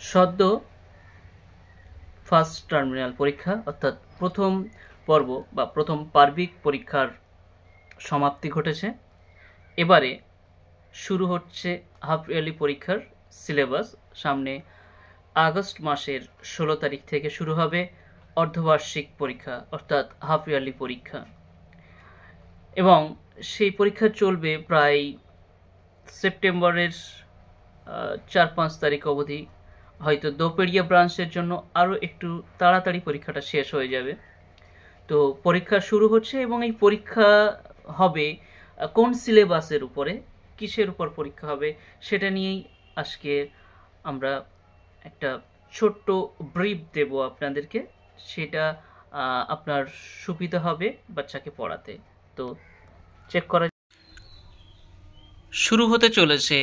সদ্য first terminal পরীক্ষা অর্থাৎ প্রথম পর্ব বা প্রথম পার্বিক পরীক্ষার সমাপ্তি ঘটেছে। এবারে শুরু হচ্ছে হাফ ইয়ারলি পরীক্ষার সিলেবাস। সামনে আগস্ট মাসের 16 তারিখ থেকে শুরু হবে অর্ধবার্ষিক পরীক্ষা অর্থাৎ হাফ ইয়ারলি পরীক্ষা, এবং সেই পরীক্ষা চলবে প্রায় সেপ্টেম্বরের 4-5 তারিখ অবধি। হয়তো দোপেড়িয়া ব্রাঞ্চের জন্য আরও একটু তাড়াতাড়ি পরীক্ষাটা শেষ হয়ে যাবে। তো পরীক্ষা শুরু হচ্ছে এবং এই পরীক্ষা হবে কোন সিলেবাসের উপরে, কিসের উপর পরীক্ষা হবে সেটা নিয়েই আজকে আমরা একটা ছোট্ট ব্রিফ দেব আপনাদেরকে। সেটা আপনার সুবিধা হবে বাচ্চাকে পড়াতে। তো চেক করা শুরু হতে চলেছে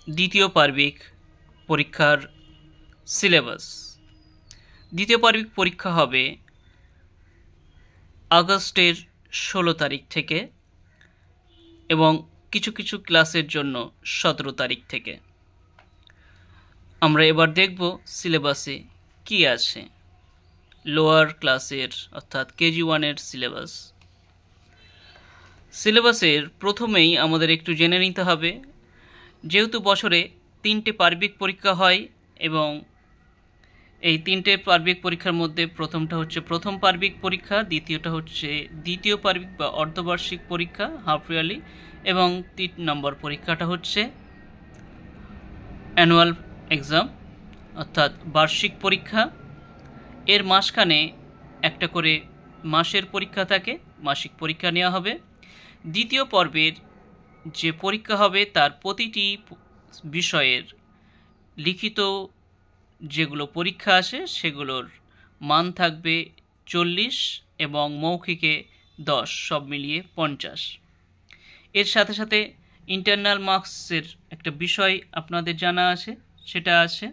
দ্বিতীয় পার্বিক পরীক্ষার সিলেবাস। দ্বিতীয় পার্বিক পরীক্ষা হবে আগস্টের 16 তারিখ থেকে এবং কিছু কিছু ক্লাসের জন্য 17 তারিখ থেকে। আমরা এবার দেখব সিলেবাসে কি আছে। লোয়ার ক্লাসের অর্থাৎ কেজি 1-এর সিলেবাস। সিলেবাসের প্রথমেই আমাদের একটু জেনে নিতে হবে, যেহেতু বছরে 3টে পার্বিক পরীক্ষা হয় এবং এই 3টে পার্বিক পরীক্ষার মধ্যে প্রথমটা হচ্ছে প্রথম পার্বিক পরীক্ষা, দ্বিতীয়টা হচ্ছে দ্বিতীয় পার্বিক বা অর্ধবার্ষিক পরীক্ষা হাফ ইয়ারলি, এবং 3 নম্বর পরীক্ষাটা হচ্ছে অ্যানুয়াল এক্সাম অর্থাৎ বার্ষিক পরীক্ষা। এর মাঝখানে একটা করে মাসের পরীক্ষা থাকে, মাসিক পরীক্ষা নেওয়া হবে। দ্বিতীয় পর্বের যে পরীক্ষা হবে তার প্রতিটি বিষয়ের লিখিত যেগুলো পরীক্ষা আসে সেগুলোর মান থাকবে 40 এবং মৌখিকে 10, সব মিলিয়ে 50। এর সাথে সাথে ইন্টারনাল মার্কসের একটা বিষয় আপনাদের জানা আছে, সেটা আছে।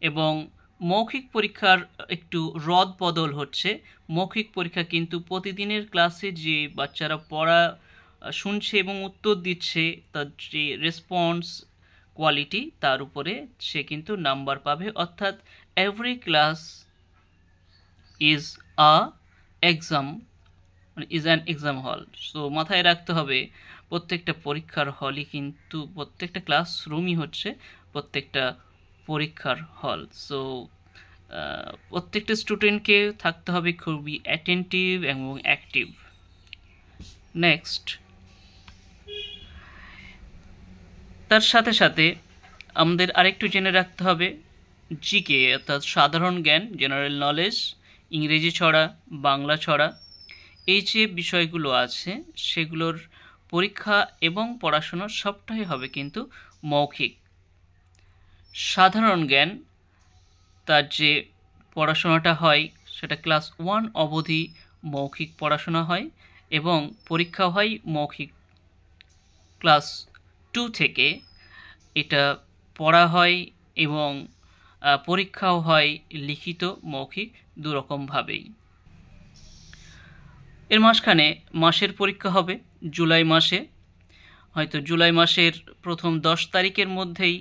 এবং মৌখিক পরীক্ষার একটু রদ বদল হচ্ছে। মৌখিক পরীক্ষা কিন্তু প্রতিদিনের ক্লাসে যে বাচ্চারা পড়া শুনছে এবং উত্তর দিচ্ছে, তার যে রেসপন্স কোয়ালিটি, তার উপরে সে কিন্তু নাম্বার পাবে। অর্থাৎ every class is an exam হল। সো মাথায় রাখতে হবে প্রত্যেকটা পরীক্ষার হলই কিন্তু, প্রত্যেকটা ক্লাসরুমই হচ্ছে প্রত্যেকটা পরীক্ষার হল। সো প্রত্যেকটা স্টুডেন্টকে থাকতে হবে খুবই অ্যাটেন্টিভ এবং অ্যাক্টিভ। নেক্সট, তার সাথে সাথে আমাদের আরেকটু জেনে রাখতে হবে জিকে অর্থাৎ সাধারণ জ্ঞান, জেনারেল নলেজ, ইংরেজি ছড়া, বাংলা ছড়া, এই যে বিষয়গুলো আছে সেগুলোর পরীক্ষা এবং পড়াশোনা সবটাই হবে কিন্তু মৌখিক। সাধারণ জ্ঞান, তার যে পড়াশোনাটা হয় সেটা ক্লাস 1 অবধি মৌখিক পড়াশোনা হয় এবং পরীক্ষা হয় মৌখিক। ক্লাস 2 থেকে এটা পড়া হয় এবং পরীক্ষাও হয় লিখিত মৌখিক দুরকমভাবেই। এর মাঝখানে মাসের পরীক্ষা হবে জুলাই মাসে। হয়তো জুলাই মাসের প্রথম 10 তারিখের মধ্যেই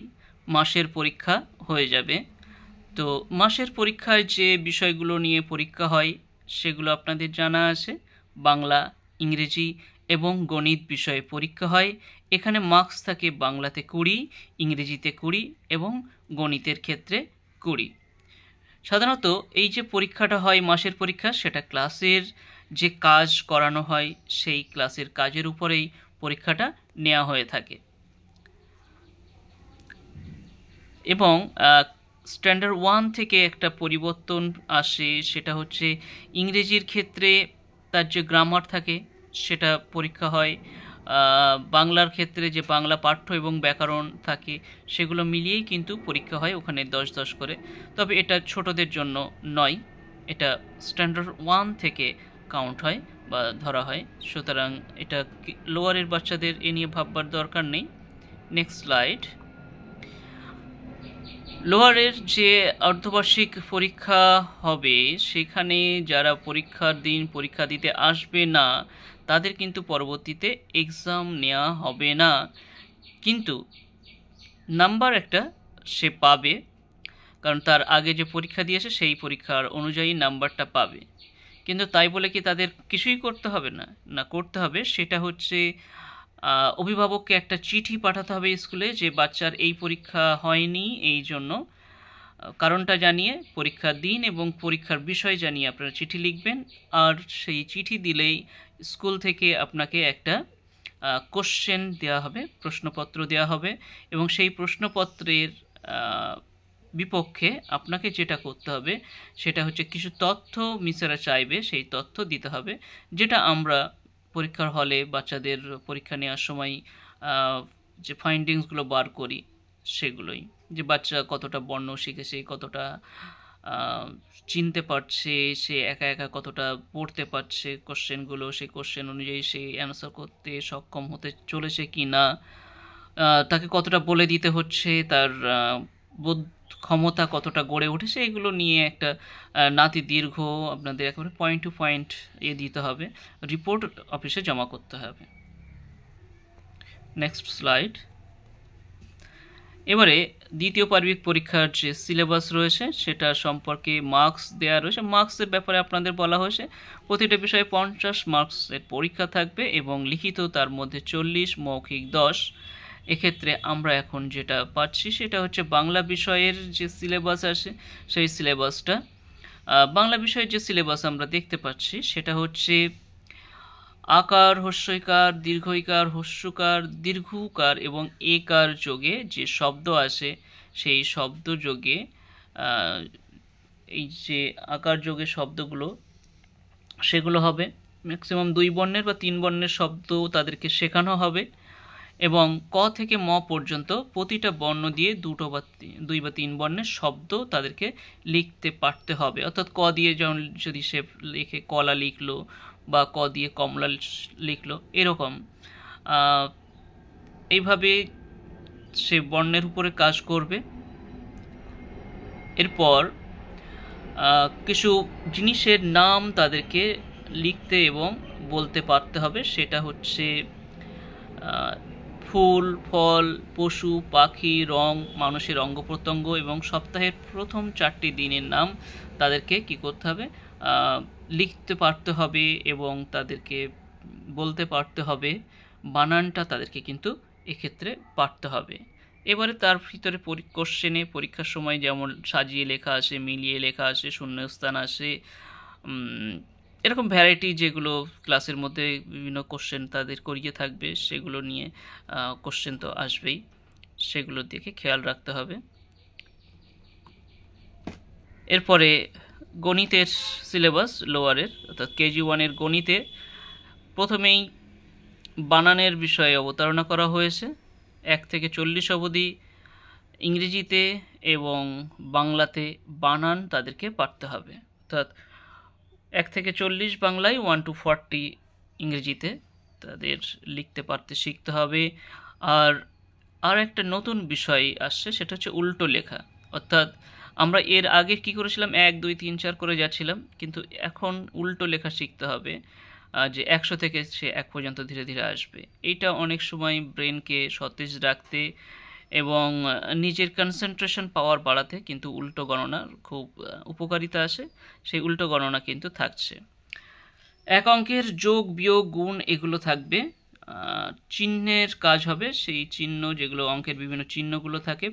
মাসের পরীক্ষা হয়ে যাবে। তো মাসের পরীক্ষায় যে বিষয়গুলো নিয়ে পরীক্ষা হয় সেগুলো আপনাদের জানা আছে। বাংলা, ইংরেজি এবং গণিত বিষয়ে পরীক্ষা হয়। এখানে মার্কস থাকে বাংলাতে 20, ইংরেজিতে 20 এবং গণিতের ক্ষেত্রে 20। সাধারণত এই যে পরীক্ষাটা হয় মাসের পরীক্ষা, সেটা ক্লাসের যে কাজ করানো হয় সেই ক্লাসের কাজের উপরেই পরীক্ষাটা নেওয়া হয়ে থাকে। এবং স্ট্যান্ডার্ড 1 থেকে একটা পরিবর্তন আসে, সেটা হচ্ছে ইংরেজির ক্ষেত্রে তার যে গ্রামার থাকে সেটা পরীক্ষা হয়। বাংলার ক্ষেত্রে যে বাংলা পাঠ্য এবং ব্যাকরণ থাকে সেগুলো মিলিয়েই কিন্তু পরীক্ষা হয়, ওখানে 10-10 করে। তবে এটা ছোটদের জন্য নয়, এটা স্ট্যান্ডার্ড 1 থেকে কাউন্ট হয় বা ধরা হয়। সুতরাং এটা লোয়ারের বাচ্চাদের এ নিয়ে ভাববার দরকার নেই। Next slide. লোয়ারের যে অর্ধবার্ষিক পরীক্ষা হবে সেখানে যারা পরীক্ষার দিন পরীক্ষা দিতে আসবে না তাদের কিন্তু পরবর্তীতে এক্সাম নেওয়া হবে না, কিন্তু নাম্বার একটা সে পাবে। কারণ তার আগে যে পরীক্ষা দিয়েছে সেই পরীক্ষার অনুযায়ী নাম্বারটা পাবে। কিন্তু তাই বলে কি তাদের কিছুই করতে হবে না? না, করতে হবে। সেটা হচ্ছে অভিভাবককে একটা চিঠি পাঠাতে হবে স্কুলে যে বাচ্চার এই পরীক্ষা হয়নি, এই জন্য কারণটা জানিয়ে পরীক্ষার দিন এবং পরীক্ষার বিষয় জানিয়ে আপনারা চিঠি লিখবেন। আর সেই চিঠি দিলেই স্কুল থেকে আপনাকে একটা কোশ্চেন দেওয়া হবে, প্রশ্নপত্র দেওয়া হবে, এবং সেই প্রশ্নপত্রের বিপক্ষে আপনাকে যেটা করতে হবে সেটা হচ্ছে কিছু তথ্য মিসেরা চাইবে, সেই তথ্য দিতে হবে, যেটা আমরা পরীক্ষার হলে বাচ্চাদের পরীক্ষা নেওয়ার সময় যে ফাইন্ডিংসগুলো বার করি সেগুলোই, যে বাচ্চা কতটা বর্ণ শিখেছে, কতটা চিনতে পারছে, সে একা একা কতটা পড়তে পারছে কোশ্চেনগুলো, সেই কোশ্চেন অনুযায়ী সে অ্যান্সার করতে সক্ষম হতে চলেছে কি না, তাকে কতটা বলে দিতে হচ্ছে, তার বোধ ক্ষমতা কতটা গড়ে উঠেছে, এগুলো নিয়ে একটা নাতি দীর্ঘ আপনাদের একেবারে পয়েন্ট টু পয়েন্ট দিতে হবে, রিপোর্ট অফিসে জমা করতে হবে। Next slide. এবারে দ্বিতীয় পার্বিক পরীক্ষার যে সিলেবাস রয়েছে সেটা সম্পর্কে মার্কস দেওয়া রয়েছে। মার্কসের ব্যাপারে আপনাদের বলা হয়েছে প্রতিটা বিষয়ে 50 মার্কসের পরীক্ষা থাকবে এবং লিখিত তার মধ্যে 40, মৌখিক 10। এক্ষেত্রে আমরা এখন যেটা পাচ্ছি সেটা হচ্ছে বাংলা বিষয়ের যে সিলেবাস আছে সেই সিলেবাসটা। বাংলা বিষয়ের যে সিলেবাস আমরা দেখতে পাচ্ছি সেটা হচ্ছে আকার, হস্যইকার, দীর্ঘইকার, হস্যকার, দীর্ঘকার এবং একার যোগে যে শব্দ আসে সেই শব্দ যোগে এই যে আকার যোগে শব্দগুলো সেগুলো হবে ম্যাক্সিমাম 2 বর্ণের বা 3 বর্ণের শব্দ তাদেরকে শেখানো হবে, এবং ক থেকে ম পর্যন্ত প্রতিটা বর্ণ দিয়ে 2 বা 3 বর্ণের শব্দ তাদেরকে লিখতে পারতে হবে। অর্থাৎ ক দিয়ে যেমন যদি সে লিখে কলা লিখলো বা ক দিয়ে কমলা লিখলো, এরকম এইভাবে সে বর্ণের উপরে কাজ করবে। এরপর কিছু জিনিসের নাম তাদেরকে লিখতে এবং বলতে পারতে হবে, সেটা হচ্ছে ফুল, ফল, পশু, পাখি, রং, মানুষের অঙ্গ প্রত্যঙ্গ এবং সপ্তাহের প্রথম 4টি দিনের নাম তাদেরকে কি করতে হবে, লিখতে পারতে হবে এবং তাদেরকে বলতে পারতে হবে। বানানটা তাদেরকে কিন্তু এক্ষেত্রে পারতে হবে। এবারে তার ভিতরে কোশ্চেনে পরীক্ষার সময় যেমন সাজিয়ে লেখা আসে, মিলিয়ে লেখা আসে, শূন্যস্থান আসে, এরকম ভ্যারাইটি যেগুলো ক্লাসের মধ্যে বিভিন্ন কোশ্চেন তাদের করিয়ে থাকবে সেগুলো নিয়ে কোশ্চেন তো আসবেই, সেগুলোর দিকে খেয়াল রাখতে হবে। এরপরে গণিতের সিলেবাস লোয়ারের অর্থাৎ কেজি 1-এর গণিতে প্রথমেই বানানের বিষয়ে অবতারণা করা হয়েছে। 1 থেকে 40 অবধি ইংরেজিতে এবং বাংলাতে বানান তাদেরকে পারতে হবে। অর্থাৎ 1 থেকে 40 বাংলায়, 1 to 40 ইংরেজিতে তাদের লিখতে পারতে শিখতে হবে। আর একটা নতুন বিষয় আসছে সেটা হচ্ছে উল্টো লেখা। অর্থাৎ আমরা এর আগে কি করেছিলাম 1, 2, 3, 4 করে যাচ্ছিলাম, কিন্তু এখন উল্টো লেখা শিখতে হবে, যে 100 থেকে সে 1 পর্যন্ত ধীরে ধীরে আসবে। এইটা অনেক সময় ব্রেনকে সতেজ রাখতে এবং নিজের কনসেন্ট্রেশন পাওয়ার বাড়াতে কিন্তু উল্টো গণনার খুব উপকারিতা আসে, সেই উল্টো গণনা কিন্তু থাকছে। 1 অঙ্কের যোগ, বিয়োগ, গুণ এগুলো থাকবে। চিহ্নের কাজ হবে, সেই চিহ্ন যেগুলো অঙ্কের বিভিন্ন চিহ্নগুলো থাকে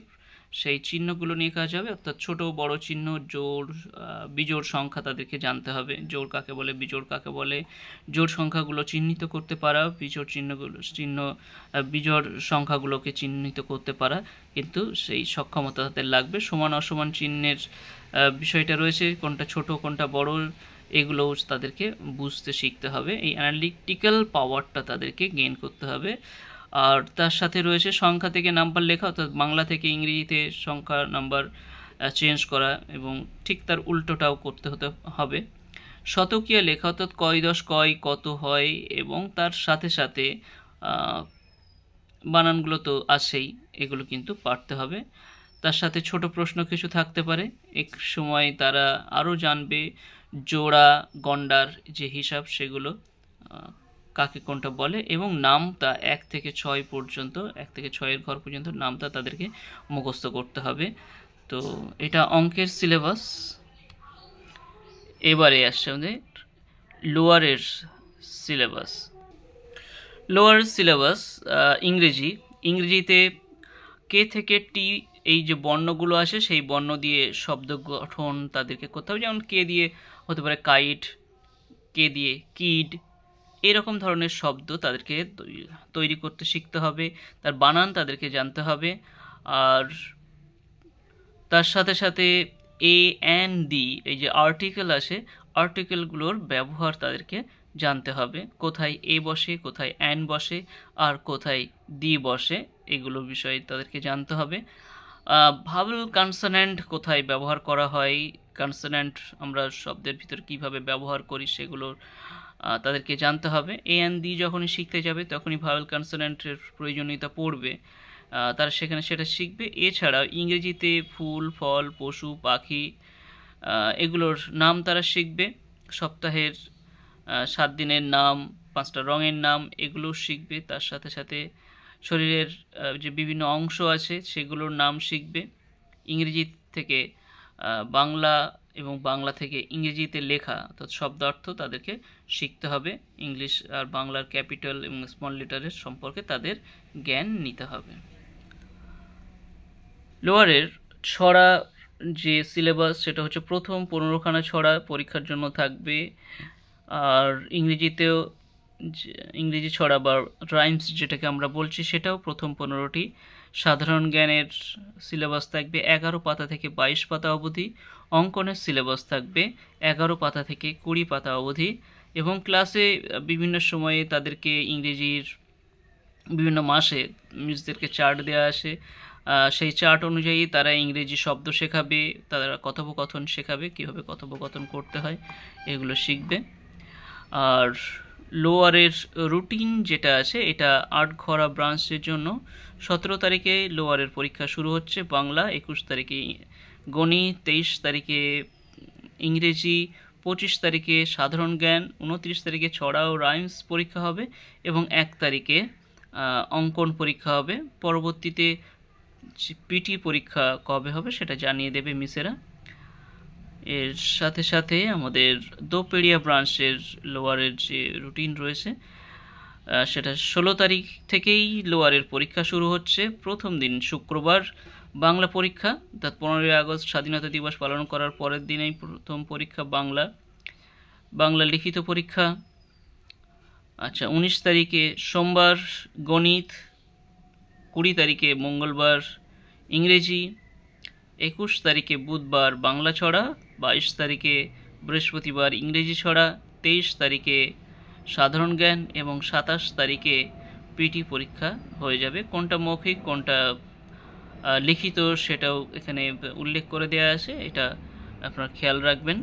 সেই চিহ্নগুলো নিয়ে কাজ হবে। অর্থাৎ ছোট বড় চিহ্ন, জোড়, বিজোড় সংখ্যা তাদেরকে জানতে হবে, জোড় কাকে বলে, বিজোড় কাকে বলে, জোড় সংখ্যাগুলো চিহ্নিত করতে পারা, বিজোড় বিজোড় সংখ্যাগুলোকে চিহ্নিত করতে পারা, কিন্তু সেই সক্ষমতা তাদের লাগবে। সমান অসমান চিহ্নের বিষয়টা রয়েছে, কোনটা ছোট কোনটা বড় এগুলো তাদেরকে বুঝতে শিখতে হবে। এই অ্যানালিটিক্যাল পাওয়ারটা তাদেরকে গেইন করতে হবে। আর তার সাথে রয়েছে সংখ্যা থেকে নাম্বার লেখা, অর্থাৎ বাংলা থেকে ইংরেজিতে সংখ্যা নাম্বার চেঞ্জ করা এবং ঠিক তার উল্টোটাও করতে হবে। শতকীয় লেখা, অর্থাৎ কয় দশ কয় কত হয়, এবং তার সাথে সাথে বানানগুলো তো আসেই, এগুলো কিন্তু পারতে হবে। তার সাথে ছোট প্রশ্ন কিছু থাকতে পারে, এক সময় তারা আরও জানবে জোড়া গন্ডার যে হিসাব সেগুলো কাকে কোনটা বলে, এবং নামতা 1 থেকে 6 পর্যন্ত, 1 থেকে 6-এর ঘর পর্যন্ত নামতা তাদেরকে মুখস্থ করতে হবে। তো এটা অঙ্কের সিলেবাস। এবারে আসছে আমাদের লোয়ারের সিলেবাস। লোয়ার সিলেবাস ইংরেজিতে কে থেকে টি এই যে বর্ণগুলো আসে সেই বর্ণ দিয়ে শব্দ গঠন তাদেরকে করতে হবে। যেমন কে দিয়ে হতে পারে কাইট, কে দিয়ে কিড, এরকম ধরনের শব্দ তাদেরকে তৈরি করতে শিখতে হবে, তার বানান তাদেরকে জানতে হবে। আর তার সাথে সাথে এ অ্যান দি এই যে আর্টিকেল আসে, আর্টিকেলগুলোর ব্যবহার তাদেরকে জানতে হবে, কোথায় এ বসে, কোথায় অ্যান বসে, আর কোথায় দি বসে, এগুলো বিষয়ে তাদেরকে জানতে হবে। ভাওয়েল কনসোন্যান্ট কোথায় ব্যবহার করা হয়, কনসোন্যান্ট আমরা শব্দের ভিতর কিভাবে ব্যবহার করি সেগুলোর তাদেরকে জানতে হবে। এ অ্যান দি যখনই শিখতে যাবে তখনই ভাওয়েল কনসোন্যান্টের প্রয়োজনীয়তা পড়বে, তারা সেখানে সেটা শিখবে। এছাড়াও ইংরেজিতে ফুল, ফল, পশু, পাখি এগুলোর নাম তারা শিখবে, সপ্তাহের 7 দিনের নাম, 5টা রঙের নাম, এগুলো শিখবে। তার সাথে সাথে শরীরের যে বিভিন্ন অংশ আছে সেগুলোর নাম শিখবে। ইংরেজি থেকে বাংলা এবং বাংলা থেকে ইংরেজিতে লেখা অর্থাৎ শব্দার্থ তাদেরকে শিখতে হবে। ইংলিশ আর বাংলার ক্যাপিটাল এবং স্মল লেটারের সম্পর্কে তাদের জ্ঞান নিতে হবে। লোয়ারের ছড়া যে সিলেবাস সেটা হচ্ছে প্রথম 15খানা ছড়া পরীক্ষার জন্য থাকবে। আর ইংরেজিতেও ইংরেজি ছড়া বা রাইমস যেটাকে আমরা বলছি সেটাও প্রথম 15টি। সাধারণ জ্ঞানের সিলেবাস থাকবে 11 পাতা থেকে 22 পাতা অবধি। অঙ্কনের সিলেবাস থাকবে 11 পাতা থেকে 20 পাতা অবধি। এবং ক্লাসে বিভিন্ন সময়ে তাদেরকে ইংরেজির বিভিন্ন মাসে মিসদেরকে চার্ট দেওয়া আসে, সেই চার্ট অনুযায়ী তারা ইংরেজি শব্দ শেখাবে, তারা কথোপকথন শেখাবে, কীভাবে কথোপকথন করতে হয় এগুলো শিখবে। আর লোয়ারের রুটিন যেটা আছে এটা 8 ঘরা ব্রাঞ্চের জন্য 17 তারিখে লোয়ারের পরীক্ষা শুরু হচ্ছে বাংলা, 21 তারিখে গণিত, 23 তারিখে ইংরেজি, 25 তারিখে সাধারণ জ্ঞান, 29 তারিখে ছড়া ও রাইমস পরীক্ষা হবে এবং 1 তারিখে অঙ্কন পরীক্ষা হবে। পরবর্তীতে পিটি পরীক্ষা কবে হবে সেটা জানিয়ে দেবে মিসেরা। এর সাথে সাথে আমাদের দোপেড়িয়া ব্রাঞ্চের লোয়ারের যে রুটিন রয়েছে সেটা 16 তারিখ থেকেই লোয়ারের পরীক্ষা শুরু হচ্ছে। প্রথম দিন শুক্রবার বাংলা পরীক্ষা, অর্থাৎ 15ই আগস্ট স্বাধীনতা দিবস পালন করার পরের দিনেই প্রথম পরীক্ষা বাংলা লিখিত পরীক্ষা। আচ্ছা, 19 তারিখে সোমবার গণিত, 20 তারিখে মঙ্গলবার ইংরেজি, 21 তারিখে বুধবার বাংলা ছড়া, 22 তারিখে বৃহস্পতিবার ইংরেজি ছড়া, 23 তারিখে সাধারণ জ্ঞান এবং 27 তারিখে পিটি পরীক্ষা হয়ে যাবে। কোনটা মৌখিক কোনটা লিখিত সেটাও এখানে উল্লেখ করে দেওয়া আছে, এটা আপনারা খেয়াল রাখবেন।